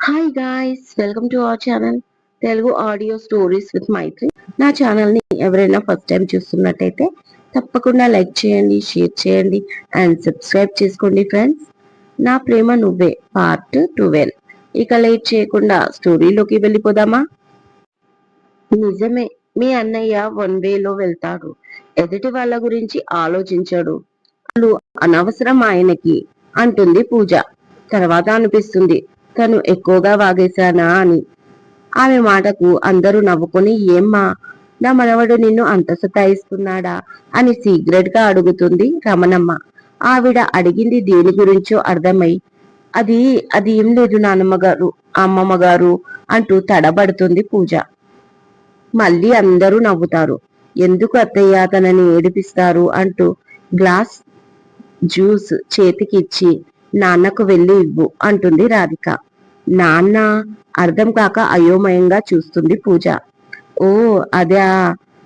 Hi guys, welcome to our channel Telugu audio stories with Maithri. నా ఛానల్ని ఎవరైనా ఫస్ట్ టైం చూస్తున్నట్టయితే తప్పకుండా లైక్ చేయండి, షేర్ చేయండి అండ్ సబ్స్క్రైబ్ చేసుకోండి ఫ్రెండ్స్. నా ప్రేమ నువ్వే పార్ట్ 12. ఇక లేట్ చేయకుండా స్టోరీలోకి వెళ్ళిపోదామా? నిజమే, మీ అన్నయ్య వన్ వేలో వెళ్తాడు. ఎదుటి వాళ్ళ గురించి ఆలోచించాడు. వాళ్ళు అనవసరం ఆయనకి అంటుంది పూజ. తర్వాత అనిపిస్తుంది తను ఎక్కువగా వాగేశానా అని. ఆమె మాటకు అందరూ నవ్వుకొని, ఏమ్మా, నా మనవడు నిన్ను అంత సతాయిస్తున్నాడా అని సీక్రెట్ గా అడుగుతుంది రమణమ్మ. ఆవిడ అడిగింది దేని గురించో అర్థమై, అది అది ఏం లేదు నానమ్మ గారు, అమ్మమ్మ గారు అంటూ తడబడుతుంది పూజ. మళ్ళీ అందరూ నవ్వుతారు. ఎందుకు అత్తయ్య తనని ఏడిపిస్తారు అంటూ గ్లాస్ జ్యూస్ చేతికిచ్చి నాన్నకు వెళ్ళి ఇవ్వు అంటుంది రాధిక. నాన్న అర్థం కాక అయోమయంగా చూస్తుంది పూజ. ఓ అదా,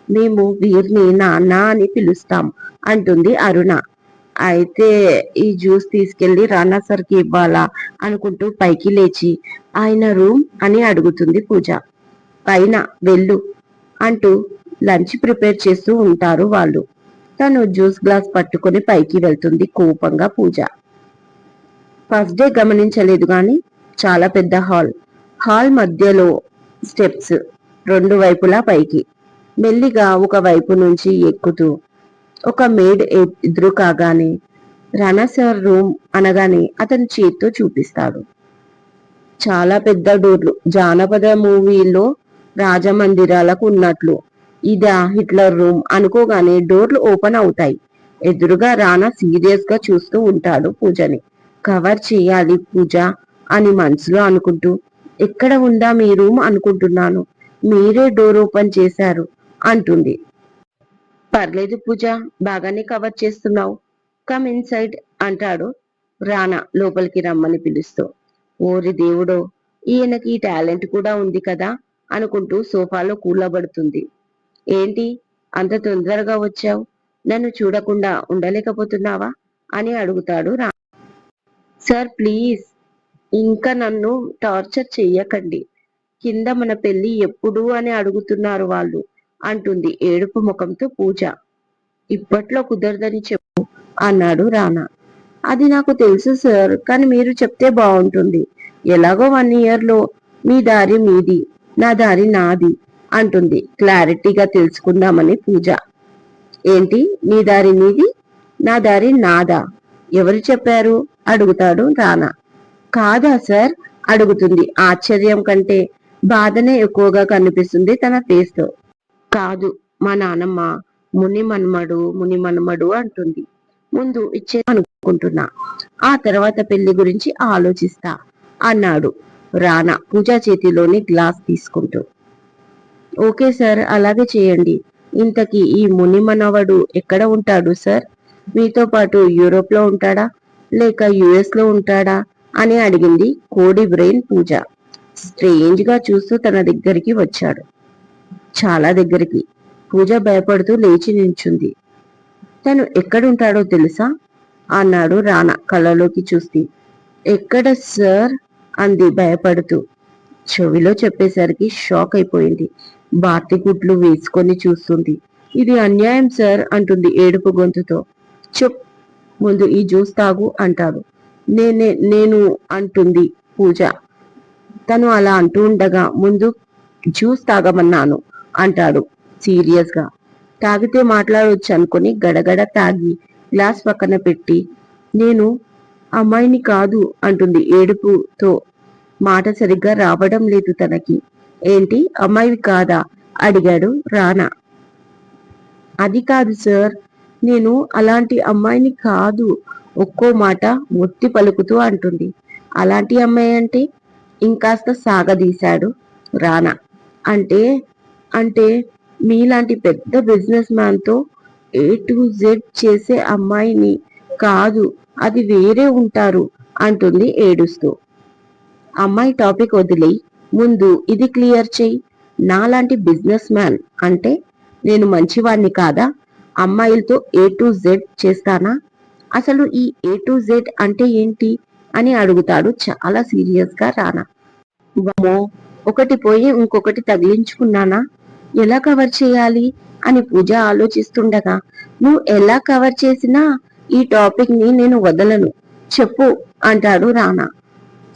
మేము వీరిని నాన్న అని పిలుస్తాం అంటుంది అరుణ. అయితే ఈ జ్యూస్ తీసుకెళ్లి రానా సార్కి ఇవ్వాలా అనుకుంటూ పైకి లేచి ఆయన రూమ్ అని అడుగుతుంది పూజ. పైన వెళ్ళు అంటూ లంచ్ ప్రిపేర్ చేస్తూ ఉంటారు వాళ్ళు. తను జ్యూస్ గ్లాస్ పట్టుకుని పైకి వెళ్తుంది కోపంగా పూజ. ఫస్ట్ డే గమనించలేదు గాని చాలా పెద్ద హాల్. హాల్ మధ్యలో స్టెప్స్, రెండు వైపులా పైకి. మెల్లిగా ఒక వైపు నుంచి ఎక్కుతూ ఒక మేడ్ ఎదురు కాగానే రానా సార్ రూమ్ అనగానే అతని చేత్తో చూపిస్తాడు. చాలా పెద్ద డోర్లు, జానపద మూవీలో రాజమందిరాలకు ఉన్నట్లు. ఇదా హిట్లర్ రూమ్ అనుకోగానే డోర్లు ఓపెన్ అవుతాయి. ఎదురుగా రానా సీరియస్ గా చూస్తూ ఉంటాడు పూజని. కవర్ చేయాలి పూజ అని మనసులో అనుకుంటూ, ఎక్కడ ఉందా మీ రూమ్ అనుకుంటున్నాను, మీరే డోర్ ఓపెన్ చేశారు అంటుంది. పర్లేదు పూజ, బాగానే కవర్ చేస్తున్నావు, కమ్ ఇన్సైడ్ అంటాడు రానా లోపలికి రమ్మని పిలుస్తూ. ఓరి దేవుడో, ఈయనకి ఈ టాలెంట్ కూడా ఉంది కదా అనుకుంటూ సోఫాలో కూలబడుతుంది. ఏంటి అంత తొందరగా వచ్చావు, నన్ను చూడకుండా ఉండలేకపోతున్నావా అని అడుగుతాడు రా. సార్ ప్లీజ్, ఇంకా నన్ను టార్చర్ చెయ్యకండి, కింద మన పెళ్లి ఎప్పుడు అని అడుగుతున్నారు వాళ్ళు అంటుంది ఏడుపు ముఖంతో పూజ. ఇప్పట్లో కుదరదని చెప్పు అన్నాడు రానా. అది నాకు తెలుసు సార్, కానీ మీరు చెప్తే బాగుంటుంది. ఎలాగో 1 year లో మీ దారి మీది, నా దారి నాది అంటుంది క్లారిటీగా తెలుసుకుందామని పూజ. ఏంటి నీ దారి నీది, నా దారి నాదా, ఎవరు చెప్పారు అడుగుతాడు రానా. కాదా సార్ అడుగుతుంది. ఆశ్చర్యం కంటే బాధనే ఎక్కువగా కనిపిస్తుంది తన ఫేస్ లో. కాదు, మా నానమ్మ ముని మన్మడు అంటుంది. ముందు ఇచ్చే అనుకుంటున్నా, ఆ తర్వాత పెళ్లి గురించి ఆలోచిస్తా అన్నాడు రానా పూజ చేతిలోని గ్లాస్ తీసుకుంటూ. ఓకే సార్, అలాగే చేయండి. ఇంతకీ ఈ ముని మనవడు ఎక్కడ ఉంటాడు సార్? మీతో పాటు యూరోప్ లో ఉంటాడా లేక యుఎస్ లో ఉంటాడా అని అడిగింది కోడి బ్రెయిన్ పూజ. స్ట్రేంజ్ గా చూస్తూ తన దగ్గరికి వచ్చాడు, చాలా దగ్గరికి. పూజ భయపడుతూ లేచి నిల్చుంది. తను ఎక్కడుంటాడో తెలుసా అన్నాడు రానా కళ్ళలోకి చూస్తూ. ఎక్కడ సార్ అంది భయపడుతూ. చెవిలో చెప్పేసరికి షాక్ అయిపోయింది. బాతిగుడ్లు వేసుకొని చూస్తుంది. ఇది అన్యాయం సార్ అంటుంది ఏడుపు గొంతుతో. చెప్, ముందు ఈ జ్యూస్ తాగు అంటాడు. నేను అంటుంది పూజ. తను అలా అంటూ ఉండగా ముందు జ్యూస్ తాగమన్నాను అంటాడు సీరియస్ గా. తాగితే మాట్లాడవచ్చు అనుకుని గడగడ తాగి గ్లాస్ పక్కన పెట్టి, నేను అమ్మాయిని కాదు అంటుంది ఏడుపుతో. మాట సరిగ్గా రావడం లేదు తనకి. ఏంటి అమ్మాయివి కాదా అడిగాడు రానా. అది కాదు సార్, నేను అలాంటి అమ్మాయిని కాదు ఒక్కో మాట ఒత్తి పలుకుతూ అంటుంది. అలాంటి అమ్మాయి అంటే ఇంకాస్త సాగదీశాడు రానా. అంటే అంటే మీలాంటి పెద్ద బిజినెస్ మ్యాన్ తో A to Z చేసే అమ్మాయిని కాదు, అది వేరే ఉంటారు అంటుంది ఏడుస్తూ. అమ్మాయి టాపిక్ వదిలి ముందు ఇది క్లియర్ చెయ్యి. నాలాంటి బిజినెస్ మ్యాన్ అంటే నేను మంచివాణ్ణి కాదా? అమ్మాయిలతో A to Z చేస్తానా? అసలు ఈ A to Z అంటే ఏంటి అని అడుగుతాడు చాలా సీరియస్ గా రానా. వామ్మో, ఒకటి పోయి ఇంకొకటి తగిలించుకున్నానా, ఎలా కవర్ చేయాలి అని పూజ ఆలోచిస్తుండగా, నువ్వు ఎలా కవర్ చేసినా ఈ టాపిక్ ని నేను వదలను, చెప్పు అంటాడు రానా.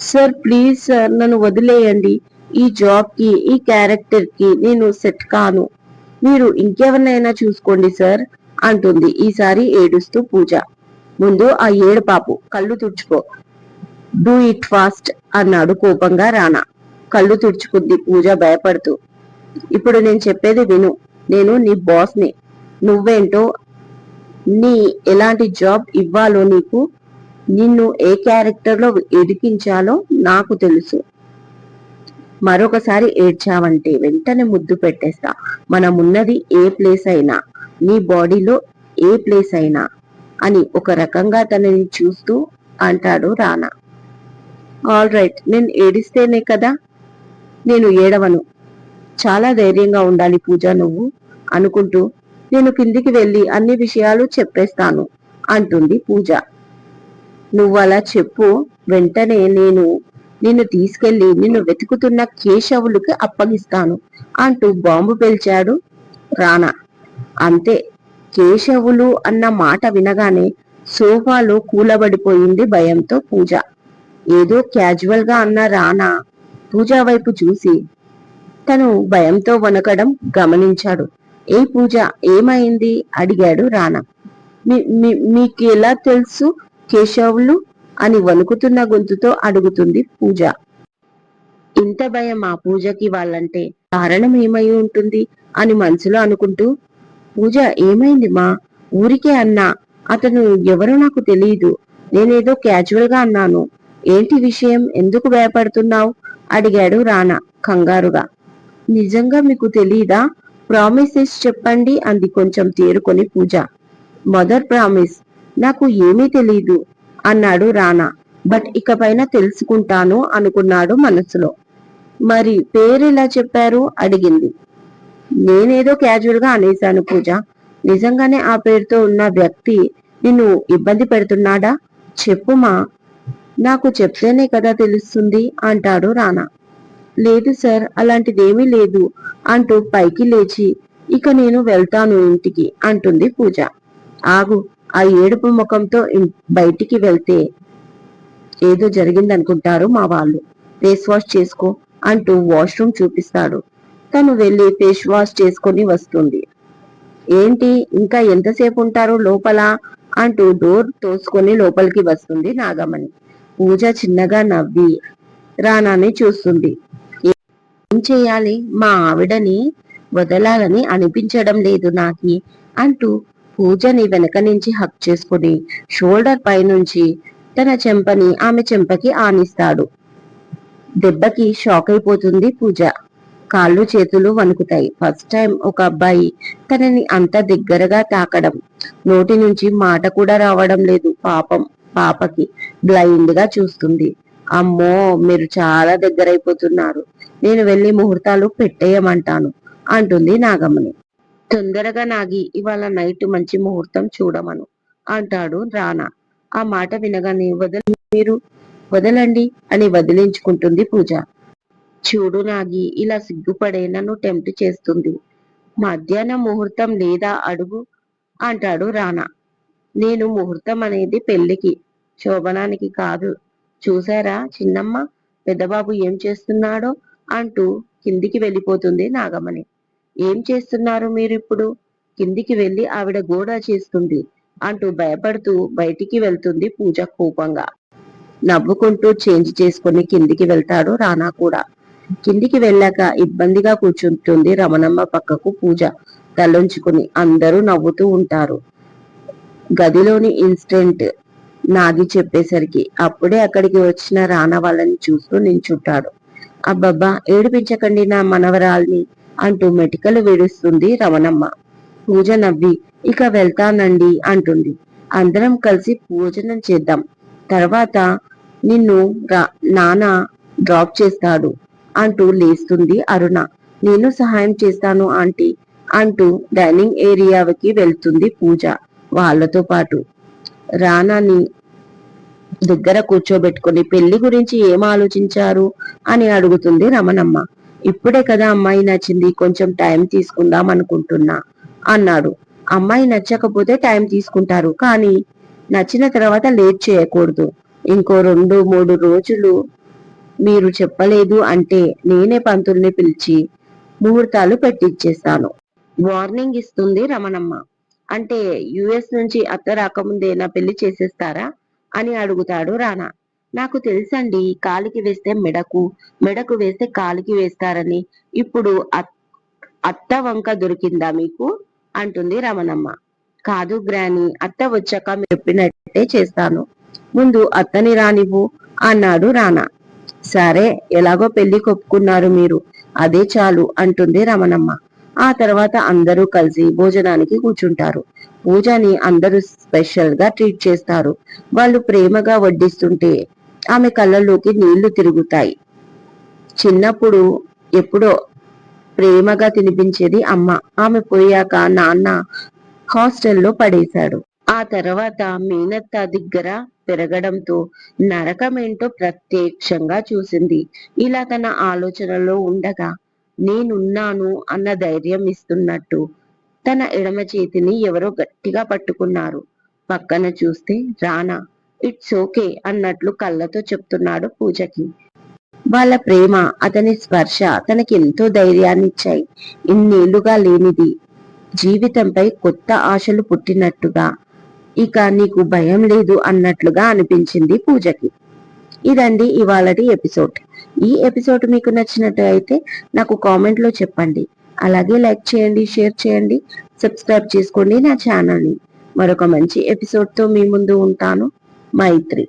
సార్ ప్లీజ్ సార్, నన్ను వదిలేయండి. ఈ జాబ్ కి, ఈ క్యారెక్టర్ కి నేను సెట్ కాను. మీరు ఇంకెవరినైనా చూసుకోండి సార్ అంటుంది ఈసారి ఏడుస్తూ పూజ. ముందు ఆ ఏడు పాపు, కళ్ళు తుడుచుకో, డూ ఇట్ ఫాస్ట్ అన్నాడు కోపంగా రానా. కళ్ళు తుడుచుకుంది పూజ భయపడుతూ. ఇప్పుడు నేను చెప్పేది విను. నేను నీ బాస్ ని. నువ్వేంటో, నీ ఎలాంటి జాబ్ ఇవ్వాలో నీకు, నిన్ను ఏ క్యారెక్టర్ లో ఎదిగించాలో నాకు తెలుసు. మరొకసారి ఏడ్చావంటే వెంటనే ముద్దు పెట్టేస్తా. మనమున్నది ఏ ప్లేస్ అయినా, నీ బాడీలో ఏ ప్లేస్ అయినా అని ఒక రకంగా తనని చూస్తూ అంటాడు రానా. ఆల్ రైట్, నేను ఏడిస్తేనే కదా. నేను ఏడవను. చాలా ధైర్యంగా ఉండాలి పూజ నువ్వు అనుకుంటూ నేను కిందికి వెళ్లి అన్ని విషయాలు చెప్పేస్తాను అంటుంది పూజ. నువ్వలా చెప్పు, వెంటనే నేను నిన్ను తీసుకెళ్లి నిన్ను వెతుకుతున్న కేశవులకి అప్పగిస్తాను అంటూ బాంబు పేల్చాడు రానా. అంతే, కేశవులు అన్న మాట వినగానే సోఫాలో కూలబడిపోయింది భయంతో పూజ. ఏదో క్యాజువల్ గా అన్న రానా పూజ వైపు చూసి తను భయంతో వణకడం గమనించాడు. ఏ పూజ, ఏమైంది అడిగాడు రానా. మీకు ఎలా తెలుసు కేశవులు అని వణుకుతున్న గొంతుతో అడుగుతుంది పూజ. ఇంత భయం ఆ పూజకి వాళ్ళంటే కారణం ఏమై ఉంటుంది అని మనసులో అనుకుంటూ, పూజ ఏమైంది మా, ఊరికే అన్నా, అతను ఎవరో నాకు తెలియదు, నేనేదో క్యాజువల్ గా అన్నాను, ఏంటి విషయం, ఎందుకు భయపడుతున్నావు అడిగాడు రానా కంగారుగా. నిజంగా మీకు తెలీదా, ప్రామిసెస్ చెప్పండి అంది కొంచెం తేరుకొని పూజ. మదర్ ప్రామిస్, నాకు ఏమీ తెలీదు అన్నాడు రానా. బట్ ఇకపైన తెలుసుకుంటాను అనుకున్నాడు మనసులో. మరి పేరెలా చెప్పారు అడిగింది. నేనేదో క్యాజువల్ గా అనేశాను పూజ, నిజంగానే ఆ పేరుతో ఉన్న వ్యక్తి నిన్ను ఇబ్బంది పెడుతున్నాడా, చెప్పుమా, నాకు చెప్తేనే కదా తెలుస్తుంది అంటాడు రానా. లేదు సార్, అలాంటిదేమీ లేదు అంటూ పైకి లేచి ఇక నేను వెళ్తాను ఇంటికి అంటుంది పూజ. ఆగు, ఆ ఏడుపు ముఖంతో బయటికి వెళ్తే ఏదో జరిగిందనుకుంటారు మా వాళ్ళు. ఫేస్ వాష్ చేసుకో అంటూ వాష్రూమ్ చూపిస్తాడు. తను వెళ్లి ఫేస్ వాష్ చేసుకొని వస్తుంది. ఏంటి ఇంకా ఎంతసేపు ఉంటారు లోపల అంటూ డోర్ తోసుకొని లోపలికి వస్తుంది నాగమణి. పూజ చిన్నగా నవ్వి రానాని చూస్తుంది. ఏం చేయాలి, మా ఆవిడని వదలాలని అనిపించడం లేదు నాకి అంటూ పూజని వెనక నుంచి హక్ చేసుకుని షోల్డర్ పై నుంచి తన చెంపని ఆమె చెంపకి ఆనిస్తాడు. దెబ్బకి షాక్ అయిపోతుంది పూజ. కాళ్ళు చేతులు వణుకుతాయి. ఫస్ట్ టైం ఒక అబ్బాయి తనని అంత దగ్గరగా తాకడం. నోటి నుంచి మాట కూడా రావడం లేదు. పాపం పాపకి బ్లైండ్ గా చూస్తుంది. అమ్మో, మీరు చాలా దగ్గరైపోతున్నారు, నేను వెళ్లి ముహూర్తాలు పెట్టేయమంటాను అంటుంది నాగమణి. తొందరగా నాగి ఇవాళ నైట్ మంచి ముహూర్తం చూడమను అంటాడు రానా. ఆ మాట వినగానే మీరు వదలండి అని వదిలించుకుంటుంది పూజ. చూడు నాగి, ఇలా సిగ్గుపడే నన్ను టెంప్ట్ చేస్తుంది. మధ్యాహ్నం ముహూర్తం లేదా అడుగు అంటాడు రానా. నేను ముహూర్తం అనేది పెళ్లికి, శోభనానికి కాదు. చూసారా చిన్నమ్మ, పెద్దబాబు ఏం చేస్తున్నాడో అంటూ కిందికి వెళ్ళిపోతుంది నాగమణి. ఏం చేస్తున్నారు మీరిప్పుడు, కిందికి వెళ్లి ఆవిడ గోడ చేస్తుంది అంటూ భయపడుతూ బయటికి వెళ్తుంది పూజ కోపంగా. నవ్వుకుంటూ చేంజ్ చేసుకుని కిందికి వెళ్తాడు రానా కూడా. కిందికి వెళ్ళాక ఇబ్బందిగా కూర్చుంటుంది రమణమ్మ పక్కకు పూజ తలొంచుకుని. అందరూ నవ్వుతూ ఉంటారు. గదిలోని ఇన్సిడెంట్ నాగి చెప్పేసరికి అప్పుడే అక్కడికి వచ్చిన రానా వాళ్ళని చూస్తూ నించుంటాడు. అబ్బబ్బా, ఏడిపించకండి నా మనవరాల్ని అంటూ మెటికలు వేడుస్తుంది రమణమ్మ. పూజ నవ్వి ఇక వెళ్తానండి అంటుంది. అందరం కలిసి భోజనం చేద్దాం, తర్వాత నిన్ను నాన్న డ్రాప్ చేస్తాడు అంటూ లేస్తుంది అరుణ. నేను సహాయం చేస్తాను ఆంటీ అంటూ డైనింగ్ ఏరియాకి వెళ్తుంది పూజ వాళ్ళతో పాటు. రానాని దగ్గర కూర్చోబెట్టుకుని పెళ్లి గురించి ఏం ఆలోచించారు అని అడుగుతుంది రమణమ్మ. ఇప్పుడే కదా అమ్మాయి నచ్చింది, కొంచెం టైం తీసుకుందాం అనుకుంటున్నా అన్నాడు. అమ్మాయి నచ్చకపోతే టైం తీసుకుంటారు, కానీ నచ్చిన తర్వాత లేట్ చేయకూడదు. ఇంకో 2-3 రోజులు మీరు చెప్పలేదు అంటే నేనే పంతుల్ని పిలిచి ముహూర్తాలు పెట్టిచ్చేస్తాను. వార్నింగ్ ఇస్తుంది రమణమ్మ. అంటే యుఎస్ నుంచి అత్త రాకముందే నా పెళ్లి చేసేస్తారా అని అడుగుతాడు రానా. నాకు తెలుసండి, కాలికి వేస్తే మెడకు, మెడకు వేస్తే కాలికి వేస్తారని. ఇప్పుడు అత్త వంక దొరికిందా మీకు అంటుంది రమణమ్మ. కాదు గ్రాని, అత్త వచ్చాక మీరు చెప్పినట్టే చేస్తాను, ముందు అత్తని రానివ్వు అన్నాడు రానా. సరే, ఎలాగో పెళ్లి కొప్పుకున్నారు మీరు, అదే చాలు అంటుంది రమణమ్మ. ఆ తర్వాత అందరూ కలిసి భోజనానికి కూర్చుంటారు. పూజని అందరూ స్పెషల్ గా ట్రీట్ చేస్తారు. వాళ్ళు ప్రేమగా వడ్డిస్తుంటే ఆమె కళ్ళల్లోకి నీళ్లు తిరుగుతాయి. చిన్నప్పుడు ఎప్పుడో ప్రేమగా తినిపించేది అమ్మ. ఆమె పోయాక నాన్న హాస్టల్లో పడేశాడు. ఆ తర్వాత మీనత్త దగ్గర పెరగడంతో నరకమేంటో ప్రత్యక్షంగా చూసింది. ఇలా తన ఆలోచనలో ఉండగా నేనున్నాను అన్న ధైర్యం ఇస్తున్నట్టు తన ఎడమ చేతిని ఎవరో గట్టిగా పట్టుకున్నారు. పక్కన చూస్తే రానా ఇట్స్ ఓకే అన్నట్లు కళ్ళతో చెప్తున్నాడు పూజకి. వాళ్ళ ప్రేమ, అతని స్పర్శ తనకి ఎంతో ధైర్యాన్నిచ్చాయి. ఇన్నేళ్లుగా లేనిది, జీవితంపై కొత్త ఆశలు పుట్టినట్టుగా, ఇక నీకు భయం లేదు అన్నట్లుగా అనిపించింది పూజకి. ఇదండి ఇవాళటి ఎపిసోడ్. ఈ ఎపిసోడ్ మీకు నచ్చినట్టు అయితే నాకు కామెంట్ లో చెప్పండి. అలాగే లైక్ చేయండి, షేర్ చేయండి, సబ్స్క్రైబ్ చేసుకోండి నా ఛానల్ని. మరొక మంచి ఎపిసోడ్ తో మీ ముందు ఉంటాను. మైత్రి.